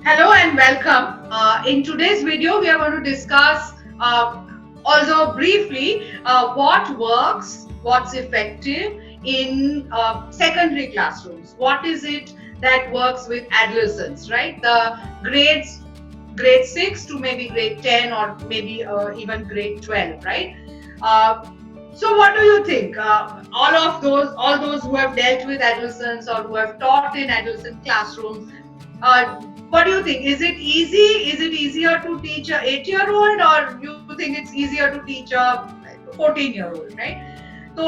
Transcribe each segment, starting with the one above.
Hello and welcome. In today's video, we are going to discuss, although briefly, what works, what's effective in secondary classrooms. What is it that works with adolescents, right? The grade 6 to maybe grade 10 or maybe even grade 12, right? Uh, so what do you think? All those who have dealt with adolescents or who have taught in adolescent classrooms, what do you think? Is it easy? Is it easier to teach a 8-year-old, or you think it's easier to teach a 14-year-old, right? तो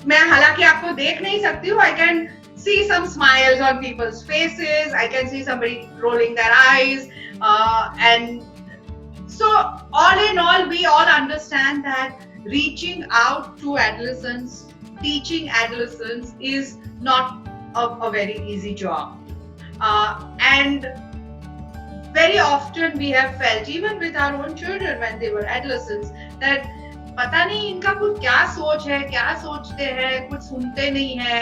मैं हालांकि आपको देख नहीं सकती हूँ. I can see some smiles on people's faces. I can see somebody rolling their eyes, and so all in all, we all understand that reaching out to adolescents, teaching adolescents is not a very easy job. And very often we have felt, even with our own children when they were adolescents, that पता नहीं इनका कुछ क्या सोच है, क्या सोचते हैं, कुछ सुनते नहीं है.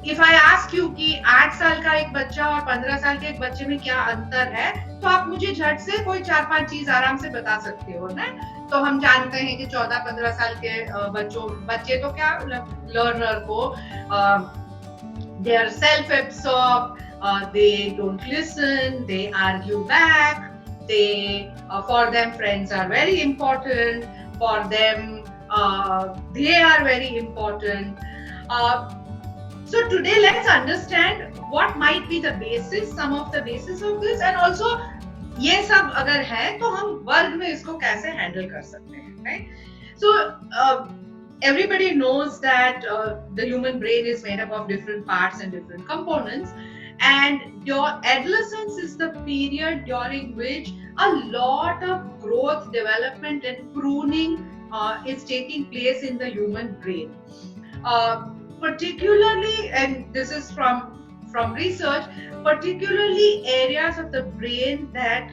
If I ask you कि 8 साल का एक बच्चा और 15 साल के एक बच्चे में क्या अंतर है, तो आप मुझे झट से कोई 4-5 चीज आराम से बता सकते हो ना. तो हम जानते हैं कि 14-15 साल के बच्चे तो क्या लर्नर को they are self-absorbed, they don't listen, they argue back, for them friends are very important, for them they are very important. So today let's understand what might be the basis, some of the basis of this, and also ये सब अगर है तो हम वर्ग में इसको कैसे हैंडल कर सकते हैं, right? So everybody knows that the human brain is made up of different parts and different components, and your adolescence is the period during which a lot of growth, development and pruning is taking place in the human brain. Particularly, and this is from research, particularly areas of the brain that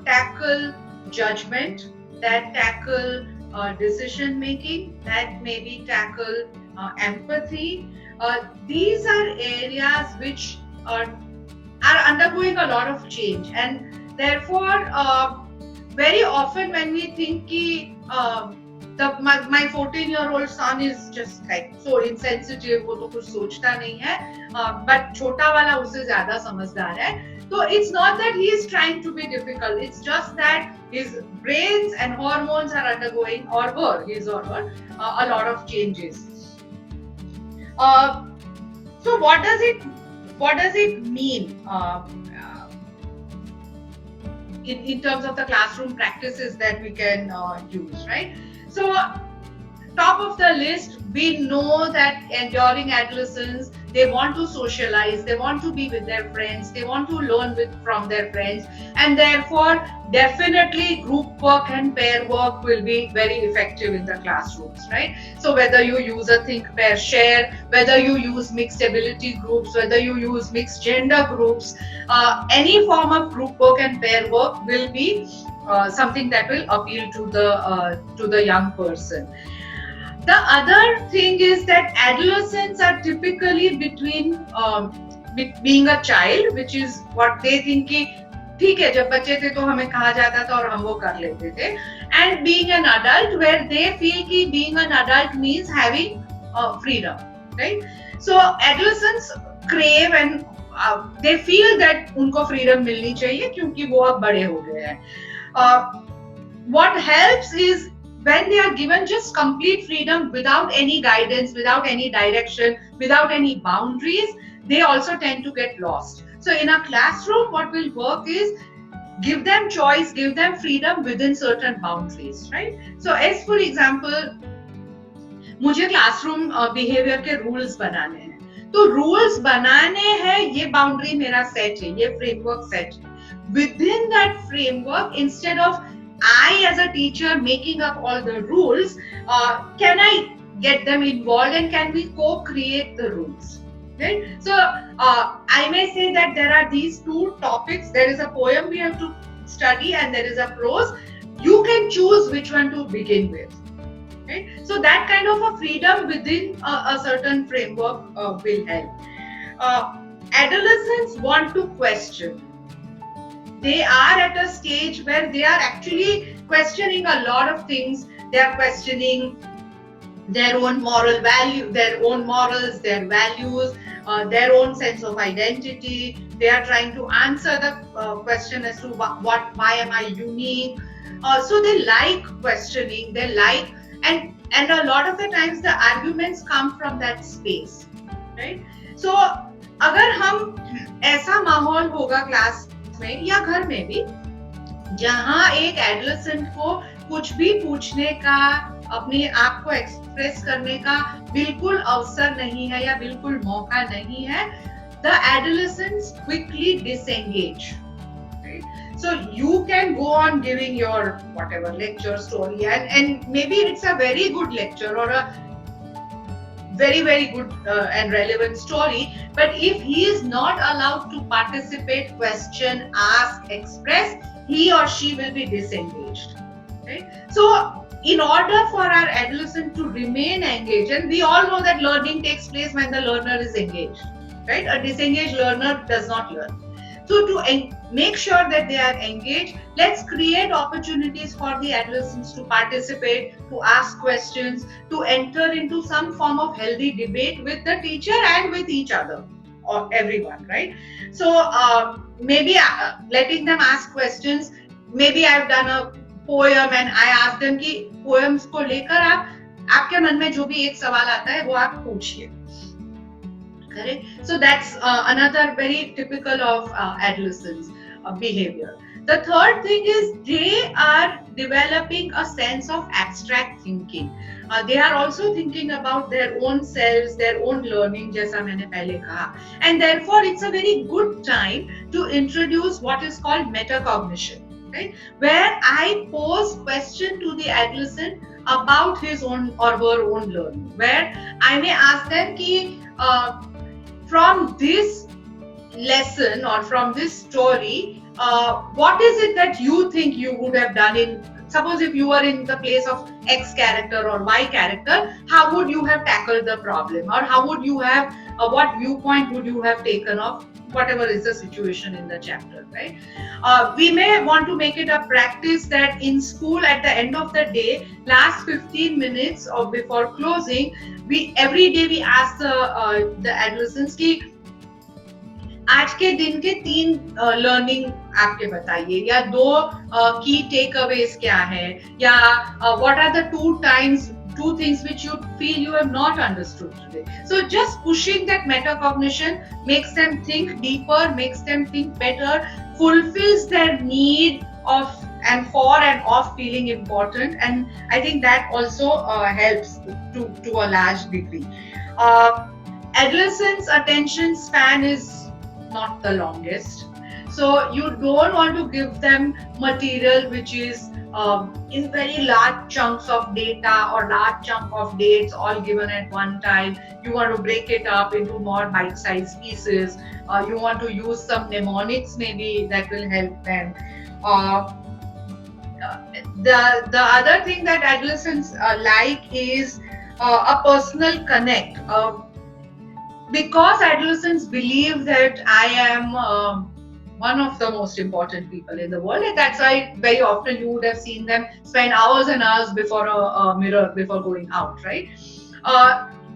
tackle judgment, that tackle decision making, that maybe tackle empathy. These are areas which are undergoing a lot of change, and therefore very often when we think ki, my 14-year-old son is just like so insensitive, वो तो कुछ सोचता नहीं है, but छोटा वाला उससे ज्यादा समझदार है. So it's not that he is trying to be difficult, it's just that his brains and hormones are undergoing, or were, his or her, a lot of changes. So what does it mean in terms of the classroom practices that we can use, right? So top of the list, we know that during adolescence they want to socialize, they want to be with their friends, they want to learn from their friends, and therefore definitely group work and pair work will be very effective in the classrooms, right? So whether you use a think pair share, whether you use mixed ability groups, whether you use mixed gender groups, any form of group work and pair work will be something that will appeal to the young person. The other thing is that adolescents are typically between being a child, which is what they think कि ठीक है जब बच्चे थे तो हमें कहा जाता था और हम वो कर लेते थे, and being an adult where they feel कि being an adult means having freedom, right? So adolescents crave and they feel that उनको freedom मिलनी चाहिए क्योंकि वो अब बड़े हो गए हैं. What helps is when they are given just complete freedom without any guidance, without any direction, without any boundaries, they also tend to get lost. So in a classroom, what will work is give them choice, give them freedom within certain boundaries, right? So as for example, मुझे classroom behaviour के rules बनाने हैं, तो rules बनाने हैं, ये boundary मेरा set है, ये फ्रेमवर्क सेट है. Within that framework, instead of I as a teacher making up all the rules, can I get them involved and can we co-create the rules? Right? So I may say that there are these two topics. There is a poem we have to study and there is a prose. You can choose which one to begin with. Right? So that kind of a freedom within a certain framework will help. Adolescents want to question. They are at a stage where they are actually questioning a lot of things. They are questioning their own moral value, their own morals, their values, their own sense of identity. They are trying to answer the question as to why am I unique. So they like questioning. They like, and a lot of the times the arguments come from that space, right? So अगर हम ऐसा माहौल होगा class में या घर में भी जहां एक एडोलेसेंट को कुछ भी पूछने का, अपने आप को एक्सप्रेस करने का बिल्कुल अवसर नहीं है या बिल्कुल मौका नहीं है, the adolescents quickly disengage, right? So you can go on giving your whatever lecture, story, and maybe it's a very good lecture or a very good and relevant story, but if he is not allowed to participate, question, ask, express, he or she will be disengaged, right? So in order for our adolescent to remain engaged, and we all know that learning takes place when the learner is engaged, right? A disengaged learner does not learn. So to make sure that they are engaged, let's create opportunities for the adolescents to participate, to ask questions, to enter into some form of healthy debate with the teacher and with each other or everyone, right? So maybe letting them ask questions. Maybe I've done a poem and I ask them कि poems को लेकर आपके मन में जो भी एक सवाल आता है वो आप पूछिए. Correct? So that's another very typical of adolescents behavior. The third thing is they are developing a sense of abstract thinking. They are also thinking about their own selves, their own learning, जैसा मैंने पहले कहा. And therefore it's a very good time to introduce what is called metacognition, right? Where I pose question to the adolescent about his own or her own learning. Where I may ask them कि from this lesson or from this story, what is it that you think you would have done in, suppose if you were in the place of X character or Y character, how would you have tackled the problem, or how would you have, what viewpoint would you have taken of whatever is the situation in the chapter, right? We may want to make it a practice that in school at the end of the day, last 15 minutes or before closing, every day we ask the adolescents कि आज के दिन के 3 learning आपके बताइए, या 2 की take Awez क्या है, या what are the 2 things which you feel you have not understood today. So just pushing that metacognition makes them think deeper, makes them think better, fulfills their need of and for and of feeling important, and I think that also helps to a large degree. Adolescents' attention span is not the longest, so you don't want to give them material which is in very large chunks of data or large chunk of dates all given at one time. You want to break it up into more bite-sized pieces. You want to use some mnemonics maybe that will help them. The other thing that adolescents like is a personal connect. Because adolescents believe that I am one of the most important people in the world, and that's why very often you would have seen them spend hours and hours before a mirror before going out, right?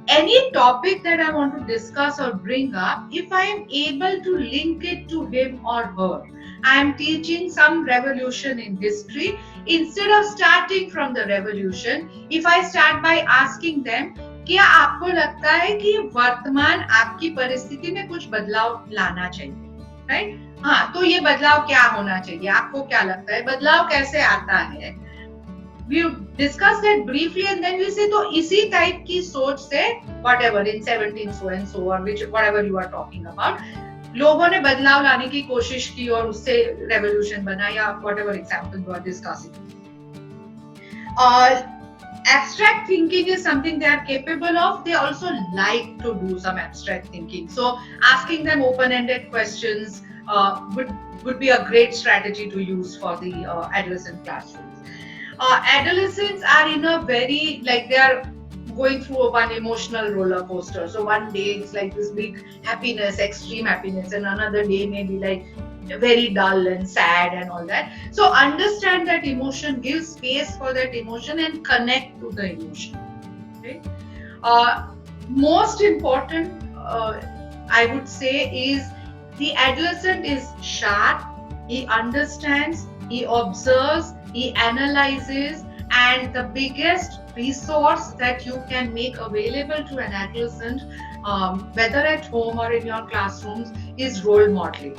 Any topic that I want to discuss or bring up, if I am able to link it to him or her, I am teaching some revolution in history. Instead of starting from the revolution, if I start by asking them, क्या आपको लगता है कि वर्तमान आपकी परिस्थिति में कुछ बदलाव लाना चाहिए, राइट? हाँ, तो ये बदलाव क्या होना चाहिए, आपको क्या लगता है, बदलाव कैसे आता है? We discuss that briefly and then we say तो इसी टाइप की सोच से whatever in 17 so and so or which whatever you are talking about, लोगों ने बदलाव लाने की कोशिश की और उससे रेवोल्यूशन बना, या whatever example you are discussing. Abstract thinking is something they are capable of. They also like to do some abstract thinking. So asking them open-ended questions would be a great strategy to use for the adolescent classrooms. Adolescents are in a very, like, they are going through one emotional roller coaster. So one day it's like this big happiness, extreme happiness, and another day may be like very dull and sad and all that. So understand that emotion, give space for that emotion and connect to the emotion. Okay? Most important, I would say, is the adolescent is sharp, he understands, he observes, he analyzes, and the biggest resource that you can make available to an adolescent, whether at home or in your classrooms, is role modeling.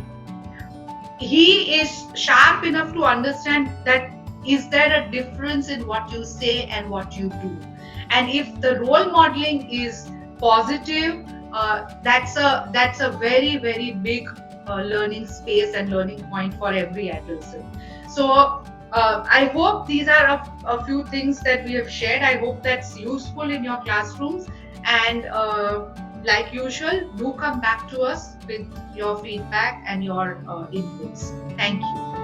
He is sharp enough to understand that is there a difference in what you say and what you do, and if the role modeling is positive, that's a very very big learning space and learning point for every adolescent. So I hope these are a few things that we have shared. I hope that's useful in your classrooms, and like usual, do come back to us with your feedback and your inputs. Thank you.